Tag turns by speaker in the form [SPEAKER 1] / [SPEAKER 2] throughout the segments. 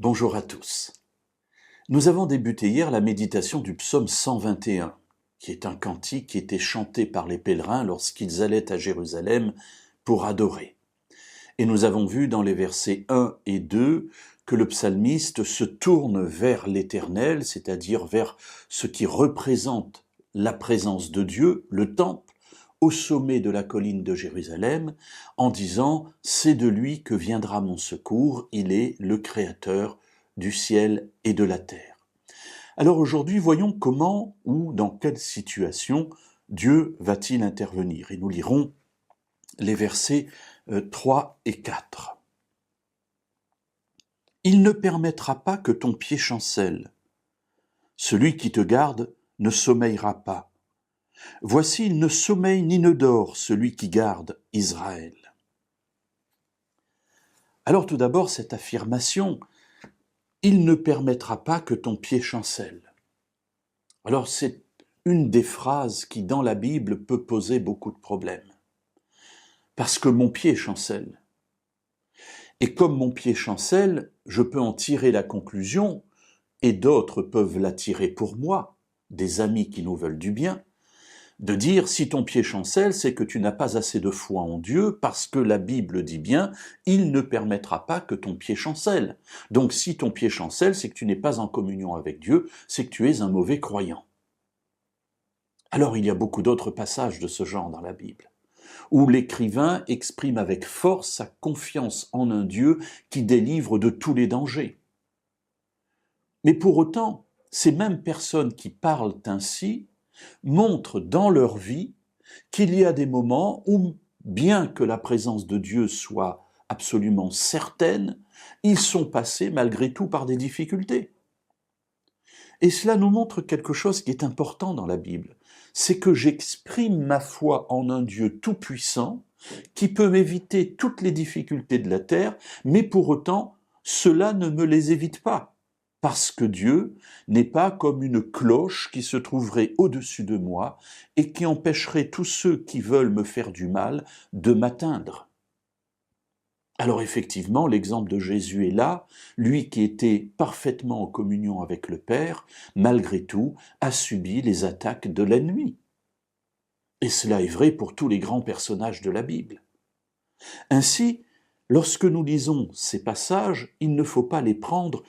[SPEAKER 1] Bonjour à tous. Nous avons débuté hier la méditation du psaume 121, qui est un cantique qui était chanté par les pèlerins lorsqu'ils allaient à Jérusalem pour adorer. Et nous avons vu dans les versets 1 et 2 que le psalmiste se tourne vers l'Éternel, c'est-à-dire vers ce qui représente la présence de Dieu, le temple, au sommet de la colline de Jérusalem, en disant « C'est de lui que viendra mon secours, il est le Créateur du ciel et de la terre ». Alors aujourd'hui, voyons comment ou dans quelle situation Dieu va-t-il intervenir. Et nous lirons les versets 3 et 4. « Il ne permettra pas que ton pied chancelle. Celui qui te garde ne sommeillera pas. Voici, il ne sommeille ni ne dort, celui qui garde Israël. » Alors tout d'abord, cette affirmation, « Il ne permettra pas que ton pied chancelle ». Alors c'est une des phrases qui, dans la Bible, peut poser beaucoup de problèmes. Parce que mon pied chancelle. Et comme mon pied chancelle, je peux en tirer la conclusion, et d'autres peuvent la tirer pour moi, des amis qui nous veulent du bien, de dire si ton pied chancelle, c'est que tu n'as pas assez de foi en Dieu, parce que la Bible dit bien, il ne permettra pas que ton pied chancelle. Donc si ton pied chancelle, c'est que tu n'es pas en communion avec Dieu, c'est que tu es un mauvais croyant. Alors il y a beaucoup d'autres passages de ce genre dans la Bible, où l'écrivain exprime avec force sa confiance en un Dieu qui délivre de tous les dangers. Mais pour autant, ces mêmes personnes qui parlent ainsi montrent dans leur vie qu'il y a des moments où, bien que la présence de Dieu soit absolument certaine, ils sont passés malgré tout par des difficultés. Et cela nous montre quelque chose qui est important dans la Bible, c'est que j'exprime ma foi en un Dieu tout-puissant qui peut m'éviter toutes les difficultés de la terre, mais pour autant, cela ne me les évite pas. Parce que Dieu n'est pas comme une cloche qui se trouverait au-dessus de moi et qui empêcherait tous ceux qui veulent me faire du mal de m'atteindre. Alors effectivement, l'exemple de Jésus est là, lui qui était parfaitement en communion avec le Père, malgré tout, a subi les attaques de l'ennemi. Et cela est vrai pour tous les grands personnages de la Bible. Ainsi, lorsque nous lisons ces passages, il ne faut pas les prendre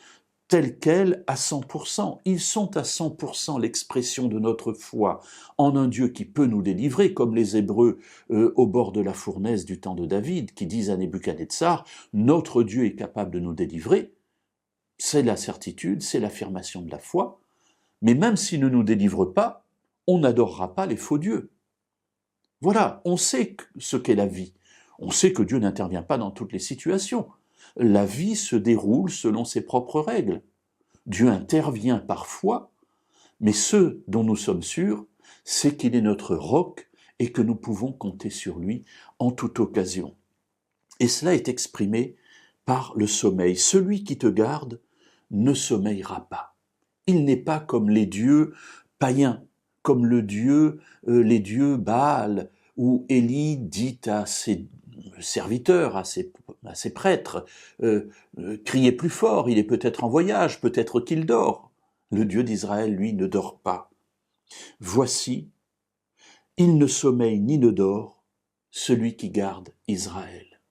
[SPEAKER 1] tels quels à 100%. Ils sont à 100% l'expression de notre foi en un Dieu qui peut nous délivrer, comme les Hébreux au bord de la fournaise du temps de David, qui disent à Nebuchadnezzar, « Notre Dieu est capable de nous délivrer ». C'est la certitude, c'est l'affirmation de la foi. Mais même s'il ne nous délivre pas, on n'adorera pas les faux dieux. Voilà, on sait ce qu'est la vie. On sait que Dieu n'intervient pas dans toutes les situations. La vie se déroule selon ses propres règles. Dieu intervient parfois, mais ce dont nous sommes sûrs, c'est qu'il est notre roc et que nous pouvons compter sur lui en toute occasion. Et cela est exprimé par le sommeil. Celui qui te garde ne sommeillera pas. Il n'est pas comme les dieux païens, comme les dieux Baal, où Élie dit à ses serviteurs, à ses prêtres, criez plus fort, il est peut-être en voyage, peut-être qu'il dort. Le Dieu d'Israël, lui, ne dort pas. Voici, il ne sommeille ni ne dort, celui qui garde Israël.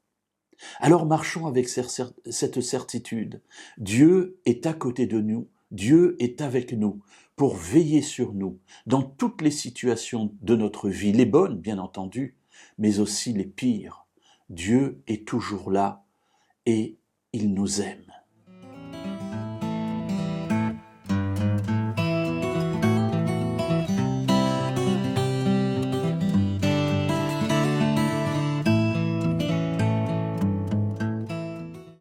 [SPEAKER 1] Alors marchons avec cette certitude. Dieu est à côté de nous, Dieu est avec nous pour veiller sur nous dans toutes les situations de notre vie, les bonnes bien entendu, mais aussi les pires. Dieu est toujours là et il nous aime.